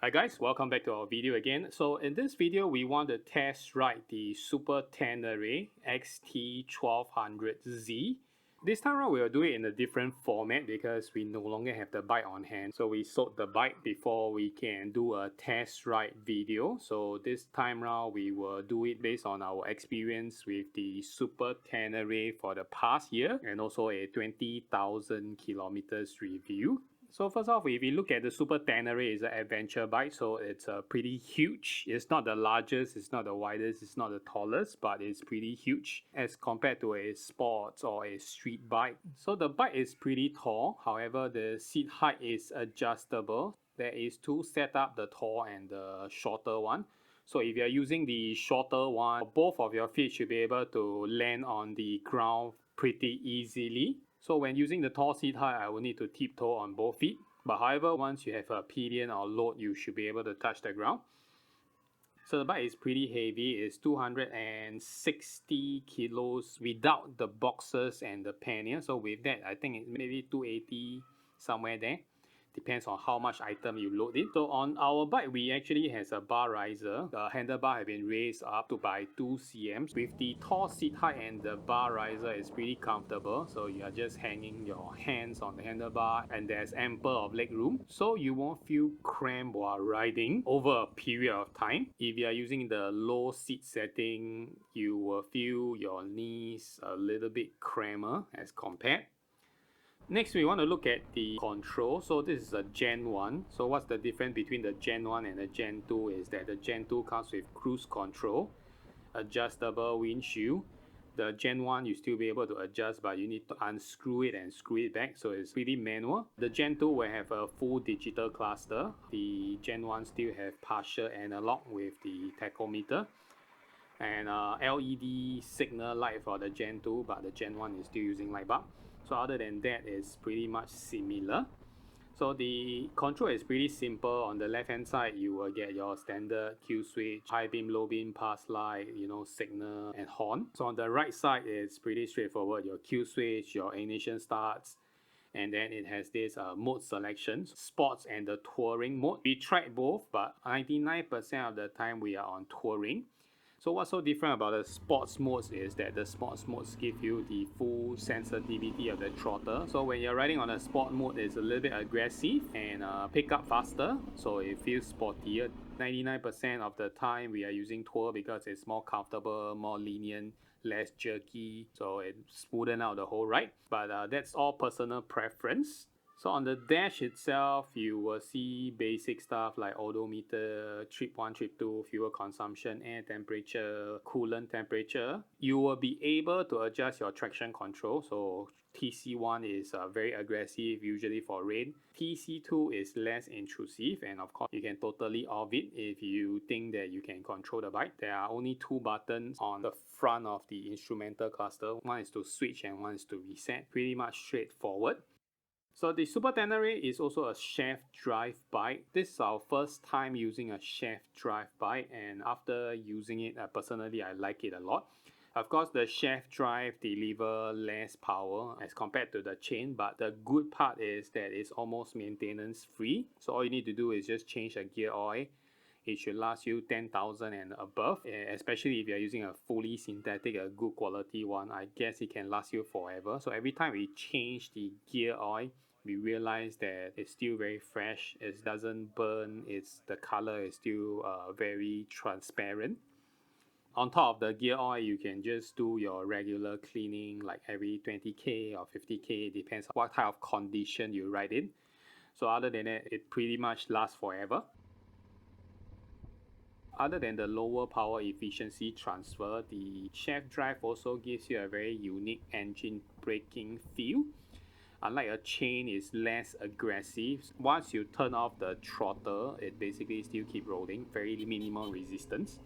Hi guys, welcome back to our video again. So in this video, we want to test ride the Super Tenere XT1200Z. This time around, we'll do it in a different format because we no longer have the bike on hand. So we sold the bike before we can do a test ride video. So this time around, we will do it based on our experience with the Super Tenere for the past year and also a 20,000 kilometers review. So first off, if you look at the Super Tenere, it's an adventure bike, so it's pretty huge. It's not the largest, it's not the widest, it's not the tallest, but it's pretty huge as compared to a sports or a street bike. So the bike is pretty tall, however the seat height is adjustable. There is two setups, the tall and the shorter one. So if you're using the shorter one, both of your feet should be able to land on the ground pretty easily. So when using the tall seat height, I will need to tiptoe on both feet. But however, once you have a pillion or load, you should be able to touch the ground. So the bike is pretty heavy. It's 260 kilos without the boxes and the pannier. So with that, I think it's maybe 280 somewhere there. Depends on how much item you load it. So on our bike, we actually has a bar riser. The handlebar have been raised up to by 2 cm. With the tall seat height and the bar riser, it's pretty comfortable. So you are just hanging your hands on the handlebar and there's ample of leg room. So you won't feel cramped while riding over a period of time. If you are using the low seat setting, you will feel your knees a little bit cramper as compared. Next, we want to look at the control. So this is a Gen 1. So what's the difference between the Gen 1 and the Gen 2 is that the Gen 2 comes with cruise control, adjustable windshield. The Gen 1 you still be able to adjust, but you need to unscrew it and screw it back, so it's pretty manual. The Gen 2 will have a full digital cluster. The Gen 1 still have partial analog with the tachometer. And LED signal light for the Gen 2, but the Gen 1 is still using light bulb. So other than that, it's pretty much similar. So the control is pretty simple. On the left hand side, you will get your standard Q switch, high beam, low beam, pass light, signal and horn. So on the right side, it's pretty straightforward. Your Q switch, your ignition starts, and then it has this mode selection, sports and the touring mode. We tried both, but 99% of the time we are on touring. So what's so different about the sports modes is that the sports modes give you the full sensitivity of the throttle. So when you're riding on a sport mode, it's a little bit aggressive and pick up faster, so it feels sportier. 99% of the time we are using tour because it's more comfortable, more lenient, less jerky, so it smoothen out the whole ride. But that's all personal preference. So on the dash itself, you will see basic stuff like odometer, trip 1, trip 2, fuel consumption, air temperature, coolant temperature. You will be able to adjust your traction control. So TC1 is very aggressive, usually for rain. TC2 is less intrusive, and of course you can totally off it if you think that you can control the bike. There are only two buttons on the front of the instrumental cluster. One is to switch and one is to reset. Pretty much straightforward. So the Super Tenere is also a shaft drive bike. This is our first time using a shaft drive bike, and after using it, personally I like it a lot. Of course, the shaft drive deliver less power as compared to the chain, but the good part is that it's almost maintenance free. So all you need to do is just change the gear oil. It should last you 10,000 and above, especially if you're using a fully synthetic, a good quality one. I guess it can last you forever. So every time we change the gear oil, we realize that it's still very fresh. It doesn't burn. The color is still very transparent. On top of the gear oil, you can just do your regular cleaning like every 20k or 50k, depends on what type of condition you ride in. So other than that, it pretty much lasts forever. Other than the lower power efficiency transfer, the shaft drive also gives you a very unique engine braking feel. Unlike a chain, it's less aggressive. Once you turn off the throttle, it basically still keep rolling, very minimal resistance.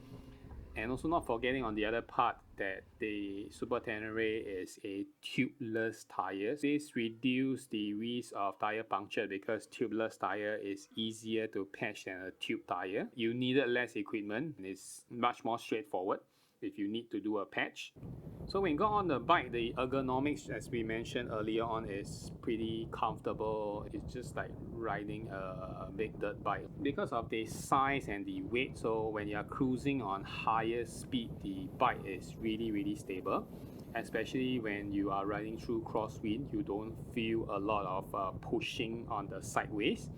And also not forgetting on the other part that the Super Tenere is a tubeless tire. This reduces the risk of tire puncture because tubeless tire is easier to patch than a tube tire. You needed less equipment. It's much more straightforward. if you need to do a patch. So when you got on the bike, the ergonomics, as we mentioned earlier on, is pretty comfortable. It's just like riding a big dirt bike. Because of the size and the weight, so when you are cruising on higher speed, the bike is really stable. Especially when you are riding through crosswind, you don't feel a lot of pushing on the sideways.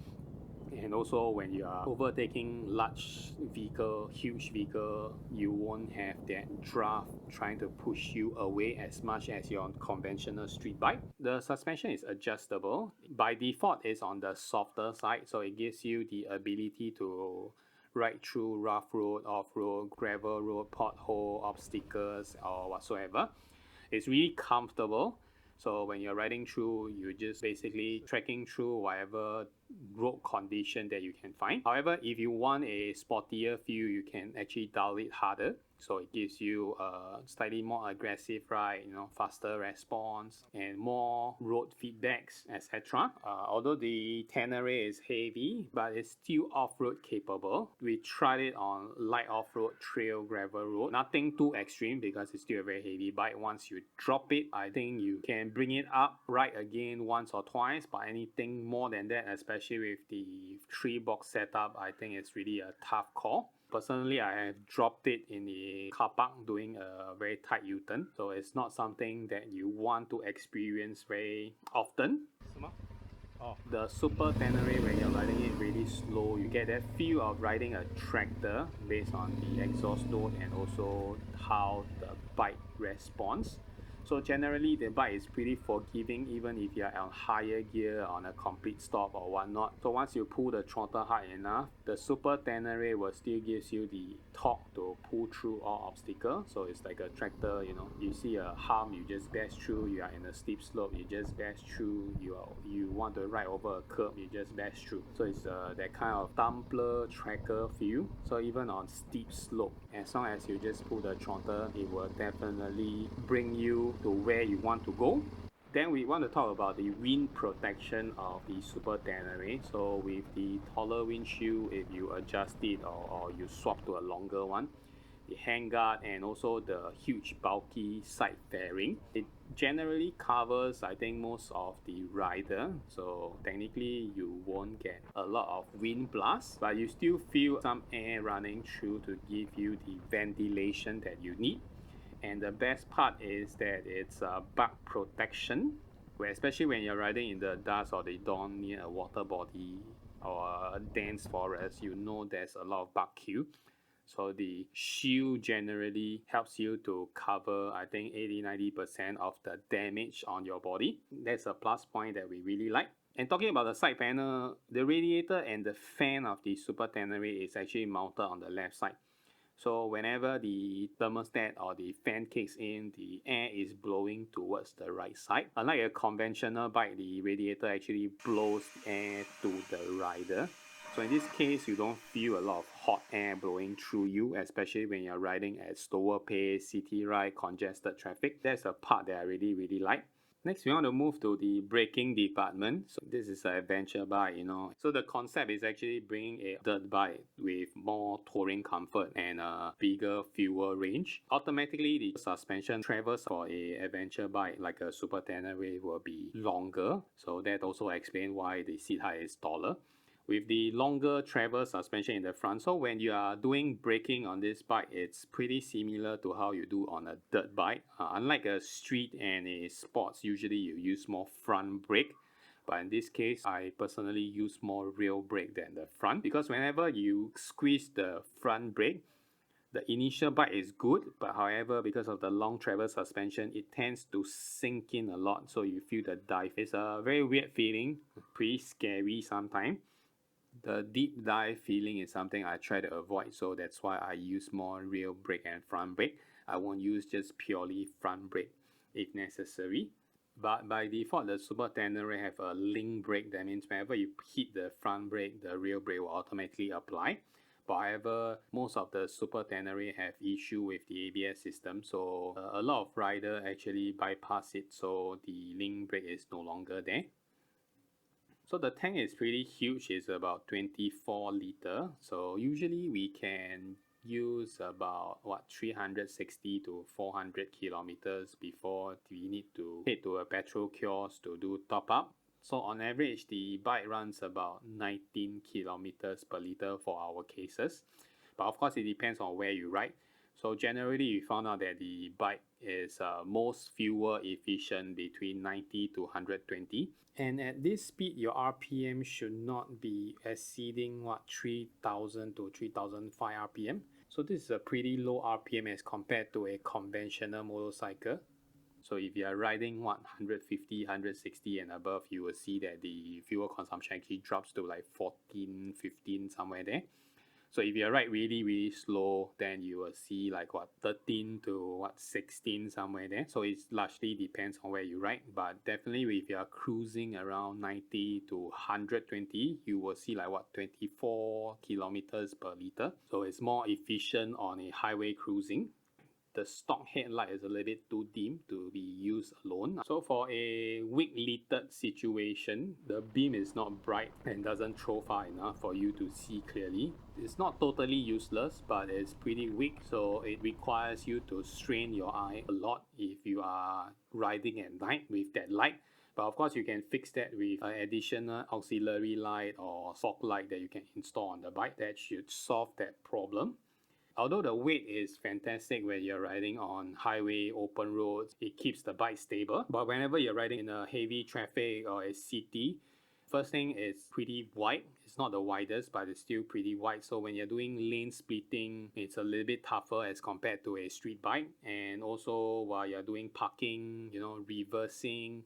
And also when you are overtaking large vehicle, huge vehicle, you won't have that draft trying to push you away as much as your conventional street bike. The suspension is adjustable. By default, it's on the softer side, so it gives you the ability to ride through rough road, off-road, gravel road, pothole, obstacles, or whatsoever. It's really comfortable. So when you're riding through, you're just basically trekking through whatever road condition that you can find. However, if you want a sportier feel, you can actually dial it harder. So it gives you a slightly more aggressive ride, faster response and more road feedbacks, etc. Although the Tenere is heavy, but it's still off-road capable. We tried it on light off-road, trail, gravel road. Nothing too extreme because it's still a very heavy bike. Once you drop it, I think you can bring it up right again once or twice, but anything more than that, especially with the 3-box setup, I think it's really a tough call. Personally, I have dropped it in the car park doing a very tight U-turn, so it's not something that you want to experience very often. The Super Tenere, when you're riding it really slow, you get that feel of riding a tractor based on the exhaust note and also how the bike responds. So generally the bike is pretty forgiving even if you're on higher gear on a complete stop or whatnot. So once you pull the throttle hard enough, the Super Tenere will still gives you the torque to pull through all obstacles. So it's like a tractor, you see a hump, you just bash through. You are in a steep slope, you just bash through. You want to ride over a curb, you just bash through. So it's that kind of tumbler tracker feel. So even on steep slope, as long as you just pull the throttle, it will definitely bring you to where you want to go. Then we want to talk about the wind protection of the Super Tenere. So with the taller windshield, if you adjust it or you swap to a longer one, the handguard and also the huge bulky side fairing, it generally covers, I think, most of the rider. So technically you won't get a lot of wind blast, but you still feel some air running through to give you the ventilation that you need. And the best part is that it's bug protection, especially when you're riding in the dusk or the dawn near a water body or a dense forest, there's a lot of bug kill. So the shield generally helps you to cover, I think, 80-90% of the damage on your body. That's a plus point that we really like. And talking about the side panel, the radiator and the fan of the Super Tenere is actually mounted on the left side. So whenever the thermostat or the fan kicks in, the air is blowing towards the right side. Unlike a conventional bike, the radiator actually blows air to the rider. So in this case, you don't feel a lot of hot air blowing through you, especially when you're riding at slower pace, city ride, congested traffic. That's a part that I really like. Next, we want to move to the braking department. So this is an adventure bike, So the concept is actually bringing a dirt bike with more touring comfort and a bigger fuel range. Automatically, the suspension travels for a adventure bike like a Super Tenere will be longer. So that also explains why the seat height is taller, with the longer travel suspension in the front. So when you are doing braking on this bike, it's pretty similar to how you do on a dirt bike. Unlike a street and a sports, usually you use more front brake. But in this case, I personally use more rear brake than the front, because whenever you squeeze the front brake, the initial bite is good, but however, because of the long travel suspension, it tends to sink in a lot, so you feel the dive. It's a very weird feeling, pretty scary sometimes. The deep dive feeling is something I try to avoid, so that's why I use more rear brake and front brake. I won't use just purely front brake if necessary. But by default, the Super Tenere have a link brake. That means whenever you hit the front brake, the rear brake will automatically apply. But however, most of the Super Tenere have issue with the ABS system, so a lot of rider actually bypass it, so the link brake is no longer there. So the tank is pretty huge, it's about 24 liter. So usually we can use about 360 to 400 kilometers before we need to head to a petrol kiosk to do top up. So on average, the bike runs about 19 kilometers per liter for our cases. But of course, it depends on where you ride. So generally, we found out that the bike is most fuel efficient between 90 to 120. And at this speed, your RPM should not be exceeding 3000 to 3005 RPM. So this is a pretty low RPM as compared to a conventional motorcycle. So if you are riding 150, 160 and above, you will see that the fuel consumption actually drops to like 14, 15, somewhere there. So if you ride really slow, then you will see like 13 to 16 somewhere there. So it largely depends on where you ride, but definitely if you are cruising around 90 to 120, you will see like 24 kilometers per liter. So it's more efficient on a highway cruising. The stock headlight is a little bit too dim to be used alone. So for a weak littered situation, the beam is not bright and doesn't throw far enough for you to see clearly. It's not totally useless, but it's pretty weak, so it requires you to strain your eye a lot if you are riding at night with that light. But of course, you can fix that with an additional auxiliary light or fog light that you can install on the bike. That should solve that problem. Although the weight is fantastic when you're riding on highway, open roads, it keeps the bike stable. But whenever you're riding in a heavy traffic or a city, first thing is pretty wide. It's not the widest, but it's still pretty wide. So when you're doing lane splitting, it's a little bit tougher as compared to a street bike. And also while you're doing parking, reversing,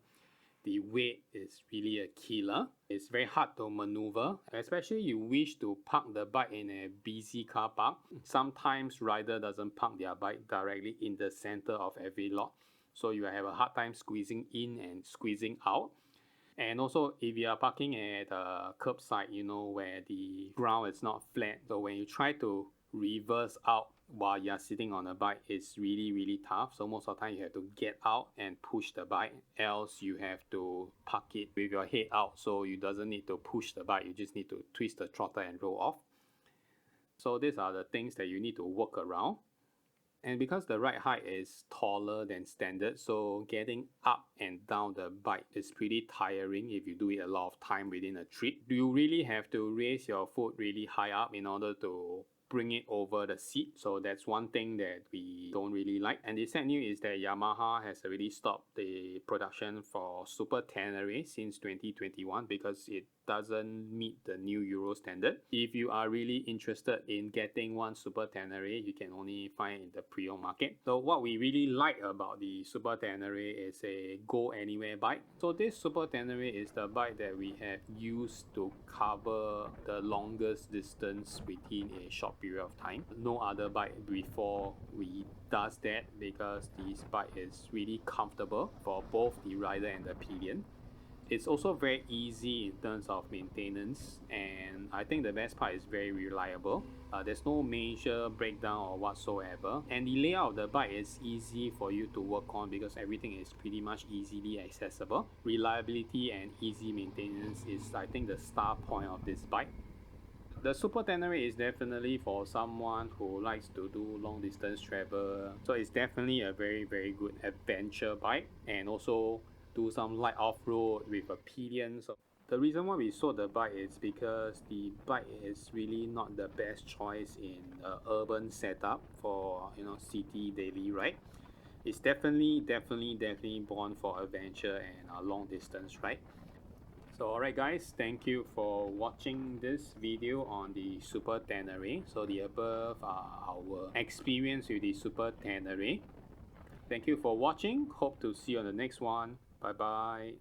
the weight is really a killer. It's very hard to maneuver, especially you wish to park the bike in a busy car park. Sometimes rider doesn't park their bike directly in the center of every lot, so you have a hard time squeezing in and squeezing out. And also if you are parking at a curbside, where the ground is not flat, so when you try to reverse out while you're sitting on a bike, it's really tough. So most of the time you have to get out and push the bike, else you have to park it with your head out, so you doesn't need to push the bike, you just need to twist the throttle and roll off. So these are the things that you need to work around. And because the ride height is taller than standard, so getting up and down the bike is pretty tiring if you do it a lot of time within a trip. You really have to raise your foot really high up in order to bring it over the seat. So that's one thing that we don't really like. And the sad news is that Yamaha has already stopped the production for Super Tenere since 2021 because it doesn't meet the new Euro standard. If you are really interested in getting one Super Tenere, you can only find in the pre-owned market. So what we really like about the Super Tenere is a go anywhere bike. So this Super Tenere is the bike that we have used to cover the longest distance within a short period of time. No other bike before we does that, because this bike is really comfortable for both the rider and the pillion. It's also very easy in terms of maintenance, and I think the best part is very reliable. There's no major breakdown or whatsoever, and the layout of the bike is easy for you to work on because everything is pretty much easily accessible. Reliability and easy maintenance is, I think, the star point of this bike. The Super Tenere is definitely for someone who likes to do long distance travel, so it's definitely a very good adventure bike, and also do some light off-road with a pillion. So the reason why we sold the bike is because the bike is really not the best choice in an urban setup for city daily ride. It's definitely born for adventure and a long distance ride. So alright guys, thank you for watching this video on the Super Tenere. So the above are our experience with the Super Tenere. Thank you for watching. Hope to see you on the next one. Bye bye.